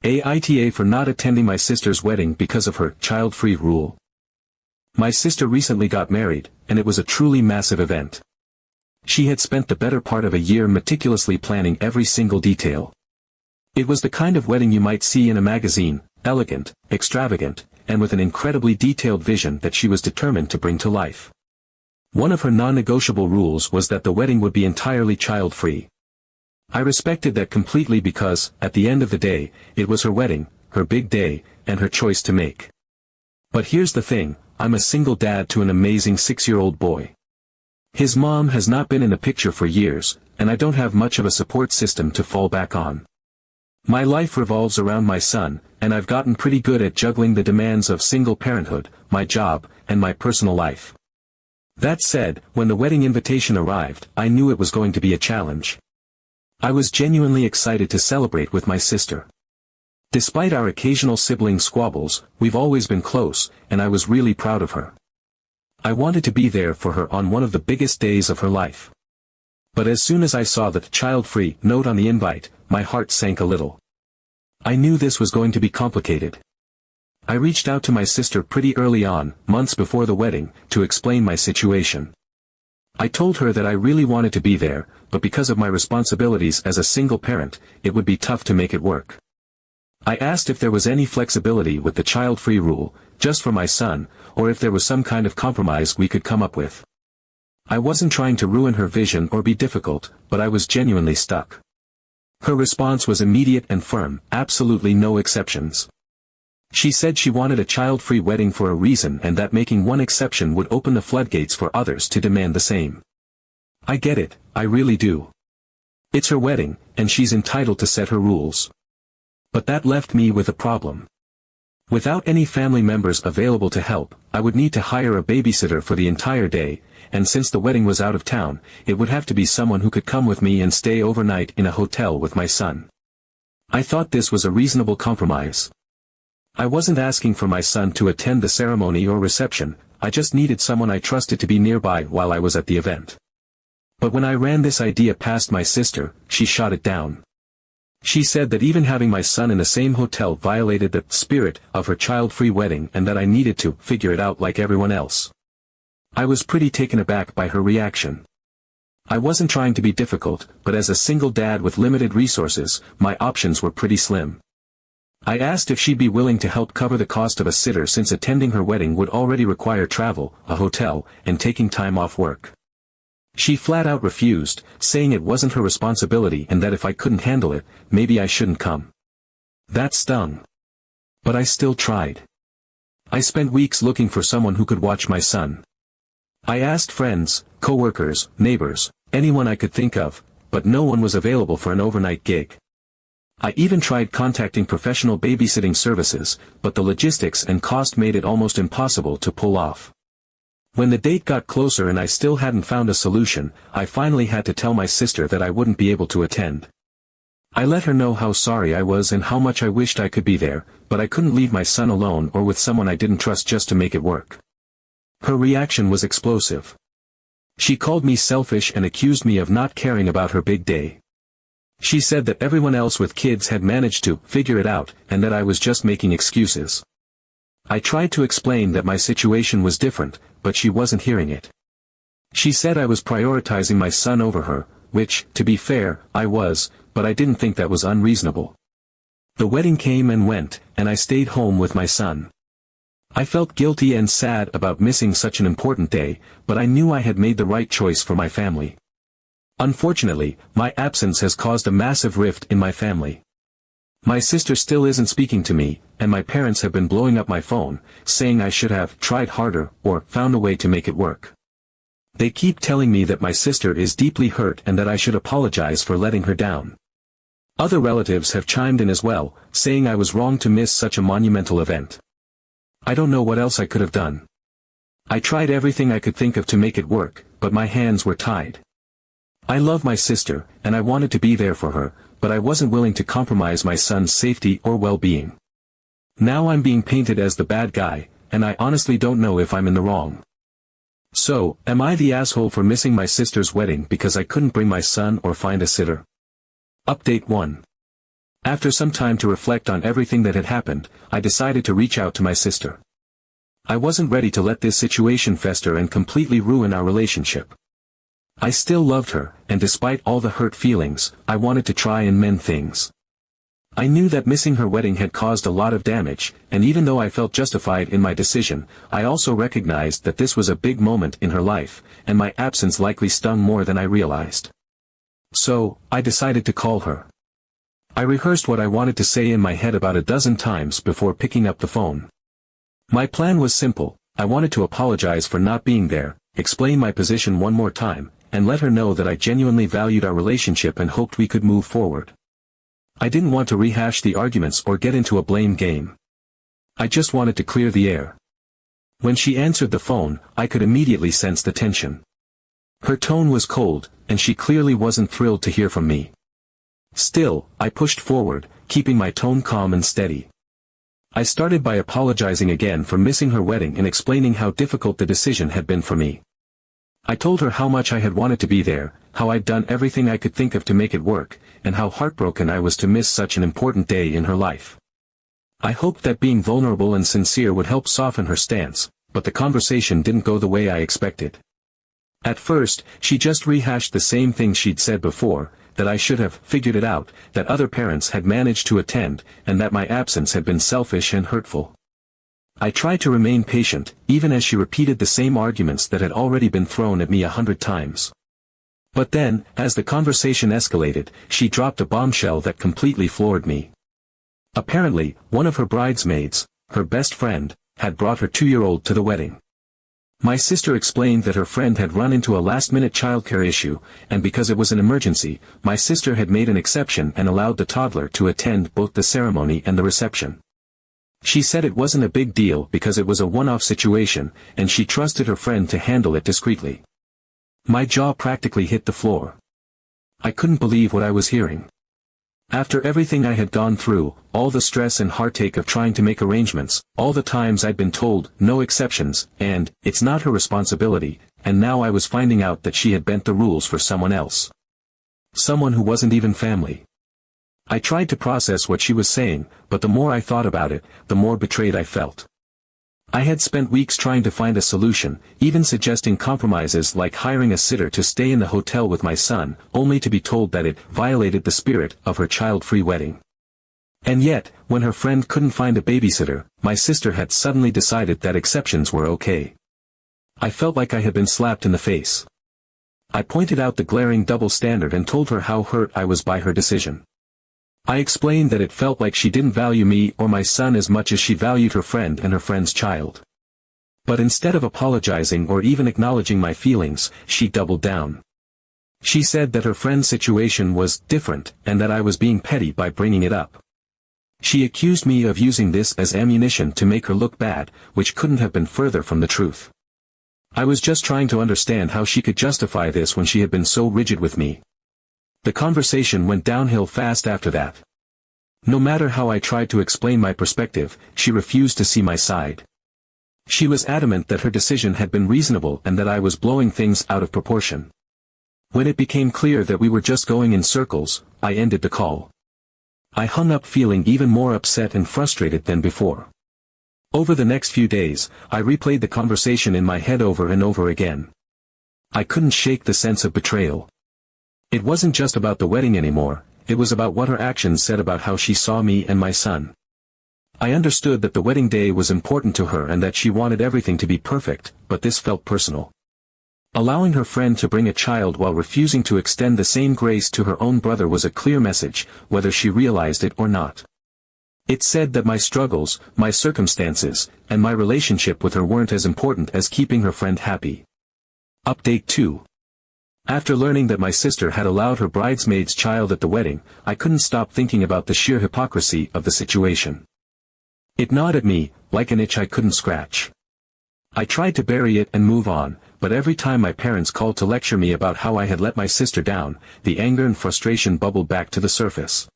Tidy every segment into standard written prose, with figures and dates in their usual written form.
AITA for not attending my sister's wedding because of her child-free rule. My sister recently got married, and it was a truly massive event. She had spent the better part of a year meticulously planning every single detail. It was the kind of wedding you might see in a magazine, elegant, extravagant, and with an incredibly detailed vision that she was determined to bring to life. One of her non-negotiable rules was that the wedding would be entirely child-free. I respected that completely because, at the end of the day, it was her wedding, her big day, and her choice to make. But here's the thing, I'm a single dad to an amazing 6-year-old boy. His mom has not been in the picture for years, and I don't have much of a support system to fall back on. My life revolves around my son, and I've gotten pretty good at juggling the demands of single parenthood, my job, and my personal life. That said, when the wedding invitation arrived, I knew it was going to be a challenge. I was genuinely excited to celebrate with my sister. Despite our occasional sibling squabbles, we've always been close, and I was really proud of her. I wanted to be there for her on one of the biggest days of her life. But as soon as I saw the child-free note on the invite, my heart sank a little. I knew this was going to be complicated. I reached out to my sister pretty early on, months before the wedding, to explain my situation. I told her that I really wanted to be there, but because of my responsibilities as a single parent, it would be tough to make it work. I asked if there was any flexibility with the child-free rule, just for my son, or if there was some kind of compromise we could come up with. I wasn't trying to ruin her vision or be difficult, but I was genuinely stuck. Her response was immediate and firm, absolutely no exceptions. She said she wanted a child-free wedding for a reason and that making one exception would open the floodgates for others to demand the same. I get it, I really do. It's her wedding, and she's entitled to set her rules. But that left me with a problem. Without any family members available to help, I would need to hire a babysitter for the entire day, and since the wedding was out of town, it would have to be someone who could come with me and stay overnight in a hotel with my son. I thought this was a reasonable compromise. I wasn't asking for my son to attend the ceremony or reception, I just needed someone I trusted to be nearby while I was at the event. But when I ran this idea past my sister, she shot it down. She said that even having my son in the same hotel violated the spirit of her child-free wedding and that I needed to figure it out like everyone else. I was pretty taken aback by her reaction. I wasn't trying to be difficult, but as a single dad with limited resources, my options were pretty slim. I asked if she'd be willing to help cover the cost of a sitter since attending her wedding would already require travel, a hotel, and taking time off work. She flat out refused, saying it wasn't her responsibility and that if I couldn't handle it, maybe I shouldn't come. That stung. But I still tried. I spent weeks looking for someone who could watch my son. I asked friends, coworkers, neighbors, anyone I could think of, but no one was available for an overnight gig. I even tried contacting professional babysitting services, but the logistics and cost made it almost impossible to pull off. When the date got closer and I still hadn't found a solution, I finally had to tell my sister that I wouldn't be able to attend. I let her know how sorry I was and how much I wished I could be there, but I couldn't leave my son alone or with someone I didn't trust just to make it work. Her reaction was explosive. She called me selfish and accused me of not caring about her big day. She said that everyone else with kids had managed to figure it out and that I was just making excuses. I tried to explain that my situation was different, but she wasn't hearing it. She said I was prioritizing my son over her, which, to be fair, I was, but I didn't think that was unreasonable. The wedding came and went, and I stayed home with my son. I felt guilty and sad about missing such an important day, but I knew I had made the right choice for my family. Unfortunately, my absence has caused a massive rift in my family. My sister still isn't speaking to me, and my parents have been blowing up my phone, saying I should have tried harder or found a way to make it work. They keep telling me that my sister is deeply hurt and that I should apologize for letting her down. Other relatives have chimed in as well, saying I was wrong to miss such a monumental event. I don't know what else I could have done. I tried everything I could think of to make it work, but my hands were tied. I love my sister, and I wanted to be there for her, but I wasn't willing to compromise my son's safety or well-being. Now I'm being painted as the bad guy, and I honestly don't know if I'm in the wrong. So, am I the asshole for missing my sister's wedding because I couldn't bring my son or find a sitter? Update 1. After some time to reflect on everything that had happened, I decided to reach out to my sister. I wasn't ready to let this situation fester and completely ruin our relationship. I still loved her, and despite all the hurt feelings, I wanted to try and mend things. I knew that missing her wedding had caused a lot of damage, and even though I felt justified in my decision, I also recognized that this was a big moment in her life, and my absence likely stung more than I realized. So, I decided to call her. I rehearsed what I wanted to say in my head about a dozen times before picking up the phone. My plan was simple. I wanted to apologize for not being there, explain my position one more time, and let her know that I genuinely valued our relationship and hoped we could move forward. I didn't want to rehash the arguments or get into a blame game. I just wanted to clear the air. When she answered the phone, I could immediately sense the tension. Her tone was cold, and she clearly wasn't thrilled to hear from me. Still, I pushed forward, keeping my tone calm and steady. I started by apologizing again for missing her wedding and explaining how difficult the decision had been for me. I told her how much I had wanted to be there, how I'd done everything I could think of to make it work, and how heartbroken I was to miss such an important day in her life. I hoped that being vulnerable and sincere would help soften her stance, but the conversation didn't go the way I expected. At first, she just rehashed the same things she'd said before, that I should have figured it out, that other parents had managed to attend, and that my absence had been selfish and hurtful. I tried to remain patient, even as she repeated the same arguments that had already been thrown at me 100 times. But then, as the conversation escalated, she dropped a bombshell that completely floored me. Apparently, one of her bridesmaids, her best friend, had brought her 2-year-old to the wedding. My sister explained that her friend had run into a last-minute childcare issue, and because it was an emergency, my sister had made an exception and allowed the toddler to attend both the ceremony and the reception. She said it wasn't a big deal because it was a one-off situation, and she trusted her friend to handle it discreetly. My jaw practically hit the floor. I couldn't believe what I was hearing. After everything I had gone through, all the stress and heartache of trying to make arrangements, all the times I'd been told, no exceptions, and, it's not her responsibility, and now I was finding out that she had bent the rules for someone else. Someone who wasn't even family. I tried to process what she was saying, but the more I thought about it, the more betrayed I felt. I had spent weeks trying to find a solution, even suggesting compromises like hiring a sitter to stay in the hotel with my son, only to be told that it violated the spirit of her child-free wedding. And yet, when her friend couldn't find a babysitter, my sister had suddenly decided that exceptions were okay. I felt like I had been slapped in the face. I pointed out the glaring double standard and told her how hurt I was by her decision. I explained that it felt like she didn't value me or my son as much as she valued her friend and her friend's child. But instead of apologizing or even acknowledging my feelings, she doubled down. She said that her friend's situation was different and that I was being petty by bringing it up. She accused me of using this as ammunition to make her look bad, which couldn't have been further from the truth. I was just trying to understand how she could justify this when she had been so rigid with me. The conversation went downhill fast after that. No matter how I tried to explain my perspective, she refused to see my side. She was adamant that her decision had been reasonable and that I was blowing things out of proportion. When it became clear that we were just going in circles, I ended the call. I hung up feeling even more upset and frustrated than before. Over the next few days, I replayed the conversation in my head over and over again. I couldn't shake the sense of betrayal. It wasn't just about the wedding anymore, it was about what her actions said about how she saw me and my son. I understood that the wedding day was important to her and that she wanted everything to be perfect, but this felt personal. Allowing her friend to bring a child while refusing to extend the same grace to her own brother was a clear message, whether she realized it or not. It said that my struggles, my circumstances, and my relationship with her weren't as important as keeping her friend happy. Update 2. After learning that my sister had allowed her bridesmaid's child at the wedding, I couldn't stop thinking about the sheer hypocrisy of the situation. It gnawed at me, like an itch I couldn't scratch. I tried to bury it and move on, but every time my parents called to lecture me about how I had let my sister down, the anger and frustration bubbled back to the surface.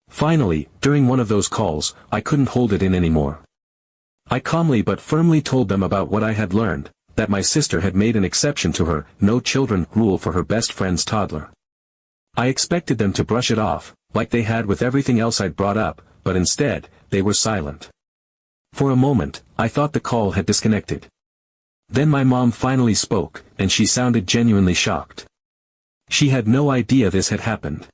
Finally, during one of those calls, I couldn't hold it in anymore. I calmly but firmly told them about what I had learned, that my sister had made an exception to her no children rule for her best friend's toddler. I expected them to brush it off, like they had with everything else I'd brought up, but instead, they were silent. For a moment, I thought the call had disconnected. Then my mom finally spoke, and she sounded genuinely shocked. She had no idea this had happened.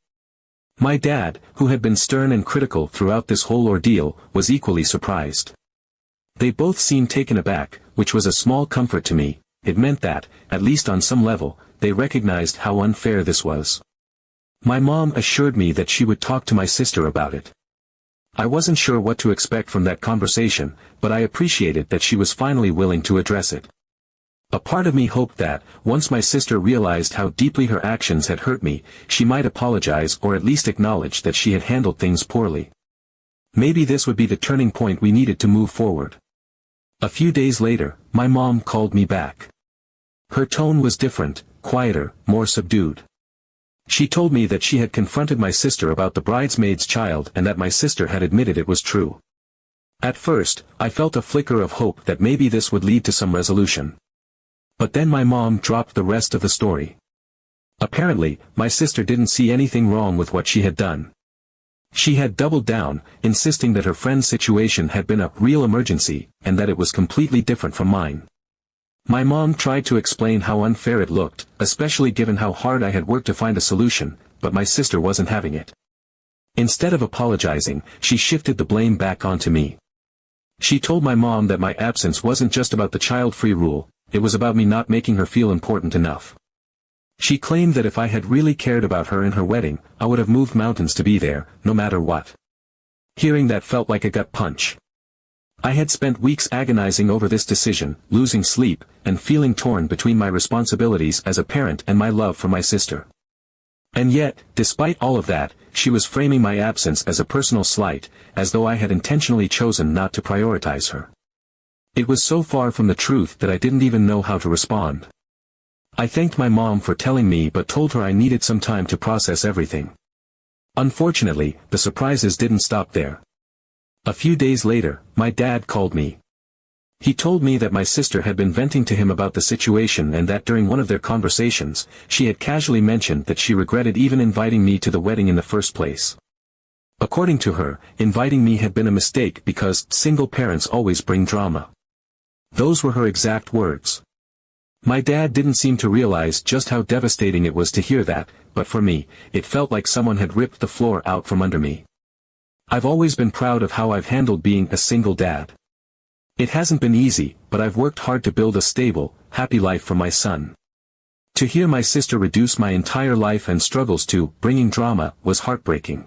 My dad, who had been stern and critical throughout this whole ordeal, was equally surprised. They both seemed taken aback, which was a small comfort to me. It meant that, at least on some level, they recognized how unfair this was. My mom assured me that she would talk to my sister about it. I wasn't sure what to expect from that conversation, but I appreciated that she was finally willing to address it. A part of me hoped that, once my sister realized how deeply her actions had hurt me, she might apologize or at least acknowledge that she had handled things poorly. Maybe this would be the turning point we needed to move forward. A few days later, my mom called me back. Her tone was different, quieter, more subdued. She told me that she had confronted my sister about the bridesmaid's child and that my sister had admitted it was true. At first, I felt a flicker of hope that maybe this would lead to some resolution. But then my mom dropped the rest of the story. Apparently, my sister didn't see anything wrong with what she had done. She had doubled down, insisting that her friend's situation had been a real emergency, and that it was completely different from mine. My mom tried to explain how unfair it looked, especially given how hard I had worked to find a solution, but my sister wasn't having it. Instead of apologizing, she shifted the blame back onto me. She told my mom that my absence wasn't just about the child-free rule, it was about me not making her feel important enough. She claimed that if I had really cared about her and her wedding, I would have moved mountains to be there, no matter what. Hearing that felt like a gut punch. I had spent weeks agonizing over this decision, losing sleep, and feeling torn between my responsibilities as a parent and my love for my sister. And yet, despite all of that, she was framing my absence as a personal slight, as though I had intentionally chosen not to prioritize her. It was so far from the truth that I didn't even know how to respond. I thanked my mom for telling me but told her I needed some time to process everything. Unfortunately, the surprises didn't stop there. A few days later, my dad called me. He told me that my sister had been venting to him about the situation and that during one of their conversations, she had casually mentioned that she regretted even inviting me to the wedding in the first place. According to her, inviting me had been a mistake because single parents always bring drama. Those were her exact words. My dad didn't seem to realize just how devastating it was to hear that, but for me, it felt like someone had ripped the floor out from under me. I've always been proud of how I've handled being a single dad. It hasn't been easy, but I've worked hard to build a stable, happy life for my son. To hear my sister reduce my entire life and struggles to bringing drama was heartbreaking.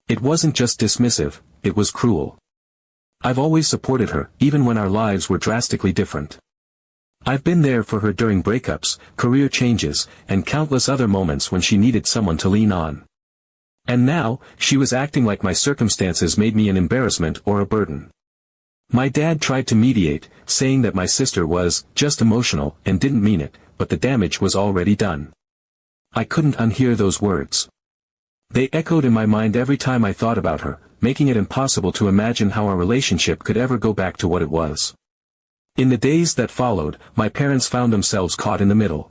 It wasn't just dismissive, it was cruel. I've always supported her, even when our lives were drastically different. I've been there for her during breakups, career changes, and countless other moments when she needed someone to lean on. And now, she was acting like my circumstances made me an embarrassment or a burden. My dad tried to mediate, saying that my sister was just emotional and didn't mean it, but the damage was already done. I couldn't unhear those words. They echoed in my mind every time I thought about her, making it impossible to imagine how our relationship could ever go back to what it was. In the days that followed, my parents found themselves caught in the middle.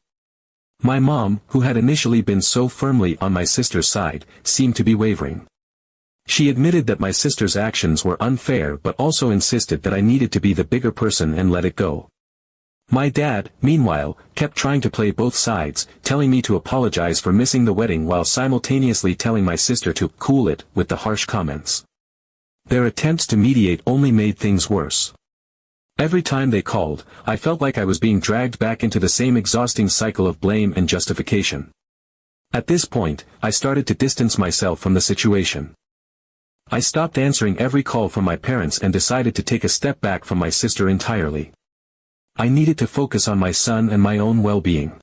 My mom, who had initially been so firmly on my sister's side, seemed to be wavering. She admitted that my sister's actions were unfair but also insisted that I needed to be the bigger person and let it go. My dad, meanwhile, kept trying to play both sides, telling me to apologize for missing the wedding while simultaneously telling my sister to cool it with the harsh comments. Their attempts to mediate only made things worse. Every time they called, I felt like I was being dragged back into the same exhausting cycle of blame and justification. At this point, I started to distance myself from the situation. I stopped answering every call from my parents and decided to take a step back from my sister entirely. I needed to focus on my son and my own well-being.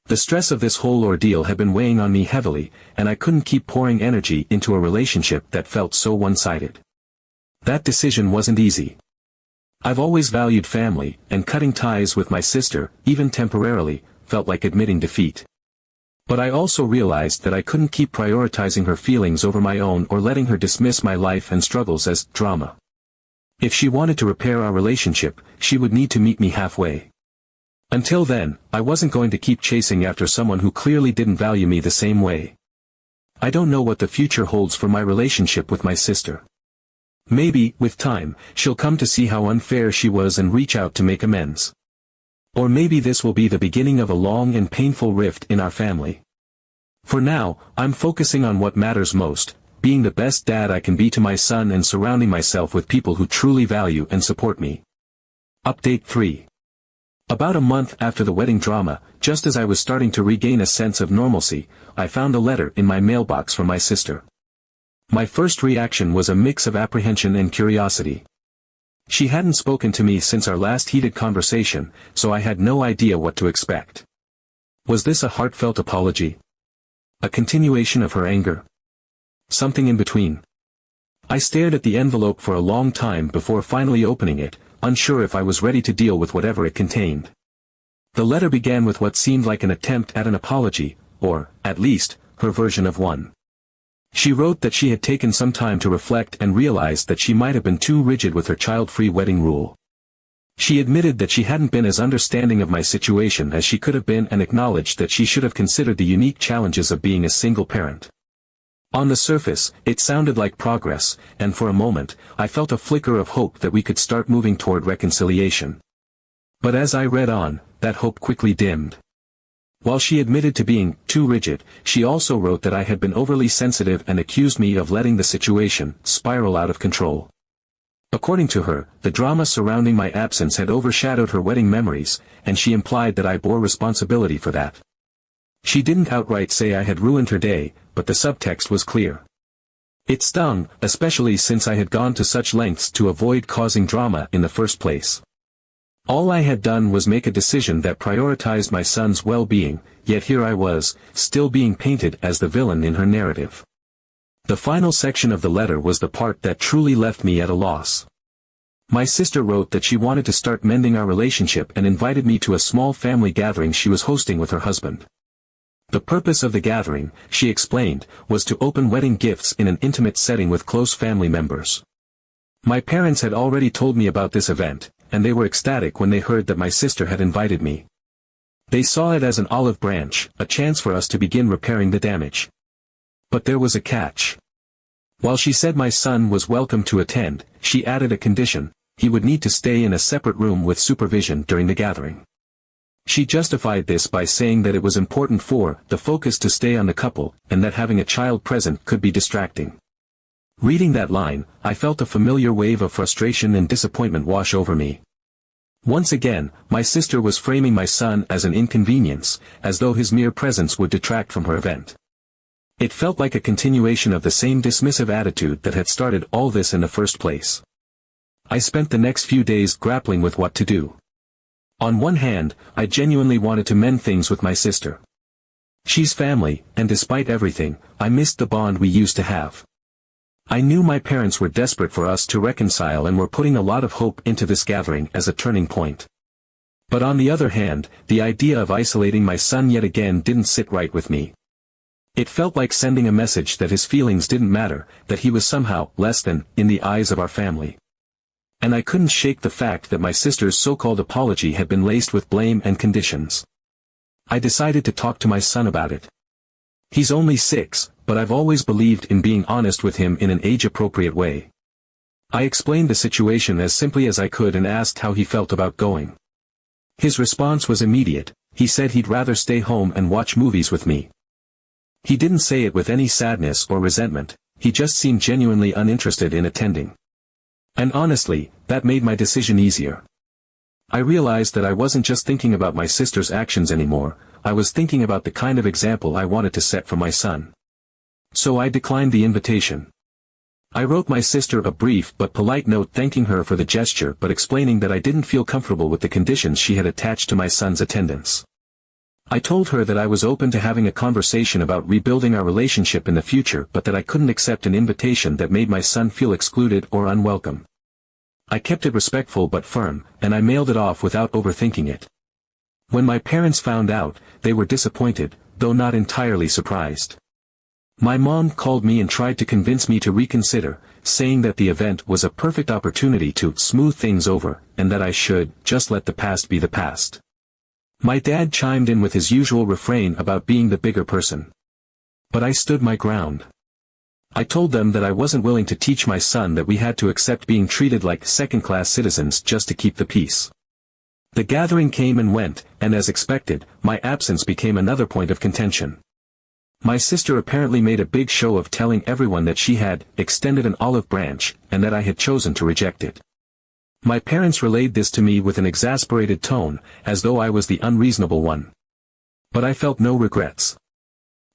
The stress of this whole ordeal had been weighing on me heavily, and I couldn't keep pouring energy into a relationship that felt so one-sided. That decision wasn't easy. I've always valued family, and cutting ties with my sister, even temporarily, felt like admitting defeat. But I also realized that I couldn't keep prioritizing her feelings over my own or letting her dismiss my life and struggles as drama. If she wanted to repair our relationship, she would need to meet me halfway. Until then, I wasn't going to keep chasing after someone who clearly didn't value me the same way. I don't know what the future holds for my relationship with my sister. Maybe, with time, she'll come to see how unfair she was and reach out to make amends. Or maybe this will be the beginning of a long and painful rift in our family. For now, I'm focusing on what matters most, being the best dad I can be to my son and surrounding myself with people who truly value and support me. Update 3. About a month after the wedding drama, just as I was starting to regain a sense of normalcy, I found a letter in my mailbox from my sister. My first reaction was a mix of apprehension and curiosity. She hadn't spoken to me since our last heated conversation, so I had no idea what to expect. Was this a heartfelt apology? A continuation of her anger? Something in between? I stared at the envelope for a long time before finally opening it, unsure if I was ready to deal with whatever it contained. The letter began with what seemed like an attempt at an apology, or, at least, her version of one. She wrote that she had taken some time to reflect and realized that she might have been too rigid with her child-free wedding rule. She admitted that she hadn't been as understanding of my situation as she could have been and acknowledged that she should have considered the unique challenges of being a single parent. On the surface, it sounded like progress, and for a moment, I felt a flicker of hope that we could start moving toward reconciliation. But as I read on, that hope quickly dimmed. While she admitted to being too rigid, she also wrote that I had been overly sensitive and accused me of letting the situation spiral out of control. According to her, the drama surrounding my absence had overshadowed her wedding memories, and she implied that I bore responsibility for that. She didn't outright say I had ruined her day, but the subtext was clear. It stung, especially since I had gone to such lengths to avoid causing drama in the first place. All I had done was make a decision that prioritized my son's well-being, yet here I was, still being painted as the villain in her narrative. The final section of the letter was the part that truly left me at a loss. My sister wrote that she wanted to start mending our relationship and invited me to a small family gathering she was hosting with her husband. The purpose of the gathering, she explained, was to open wedding gifts in an intimate setting with close family members. My parents had already told me about this event, and they were ecstatic when they heard that my sister had invited me. They saw it as an olive branch, a chance for us to begin repairing the damage. But there was a catch. While she said my son was welcome to attend, she added a condition: he would need to stay in a separate room with supervision during the gathering. She justified this by saying that it was important for the focus to stay on the couple, and that having a child present could be distracting. Reading that line, I felt a familiar wave of frustration and disappointment wash over me. Once again, my sister was framing my son as an inconvenience, as though his mere presence would detract from her event. It felt like a continuation of the same dismissive attitude that had started all this in the first place. I spent the next few days grappling with what to do. On one hand, I genuinely wanted to mend things with my sister. She's family, and despite everything, I missed the bond we used to have. I knew my parents were desperate for us to reconcile and were putting a lot of hope into this gathering as a turning point. But on the other hand, the idea of isolating my son yet again didn't sit right with me. It felt like sending a message that his feelings didn't matter, that he was somehow less than, in the eyes of our family. And I couldn't shake the fact that my sister's so-called apology had been laced with blame and conditions. I decided to talk to my son about it. He's only 6, but I've always believed in being honest with him in an age-appropriate way. I explained the situation as simply as I could and asked how he felt about going. His response was immediate: he said he'd rather stay home and watch movies with me. He didn't say it with any sadness or resentment, he just seemed genuinely uninterested in attending. And honestly, that made my decision easier. I realized that I wasn't just thinking about my sister's actions anymore, I was thinking about the kind of example I wanted to set for my son. So I declined the invitation. I wrote my sister a brief but polite note thanking her for the gesture but explaining that I didn't feel comfortable with the conditions she had attached to my son's attendance. I told her that I was open to having a conversation about rebuilding our relationship in the future but that I couldn't accept an invitation that made my son feel excluded or unwelcome. I kept it respectful but firm, and I mailed it off without overthinking it. When my parents found out, they were disappointed, though not entirely surprised. My mom called me and tried to convince me to reconsider, saying that the event was a perfect opportunity to smooth things over, and that I should just let the past be the past. My dad chimed in with his usual refrain about being the bigger person. But I stood my ground. I told them that I wasn't willing to teach my son that we had to accept being treated like second-class citizens just to keep the peace. The gathering came and went, and as expected, my absence became another point of contention. My sister apparently made a big show of telling everyone that she had extended an olive branch, and that I had chosen to reject it. My parents relayed this to me with an exasperated tone, as though I was the unreasonable one. But I felt no regrets.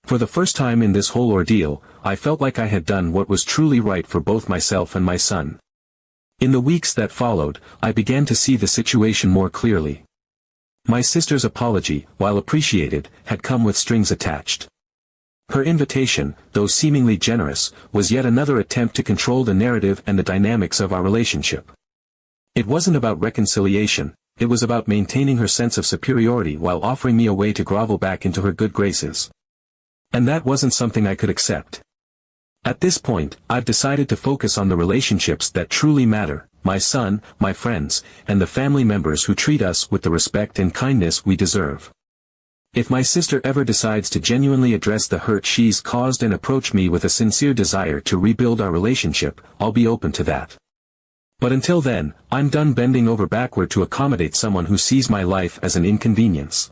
For the first time in this whole ordeal, I felt like I had done what was truly right for both myself and my son. In the weeks that followed, I began to see the situation more clearly. My sister's apology, while appreciated, had come with strings attached. Her invitation, though seemingly generous, was yet another attempt to control the narrative and the dynamics of our relationship. It wasn't about reconciliation, it was about maintaining her sense of superiority while offering me a way to grovel back into her good graces. And that wasn't something I could accept. At this point, I've decided to focus on the relationships that truly matter, my son, my friends, and the family members who treat us with the respect and kindness we deserve. If my sister ever decides to genuinely address the hurt she's caused and approach me with a sincere desire to rebuild our relationship, I'll be open to that. But until then, I'm done bending over backward to accommodate someone who sees my life as an inconvenience.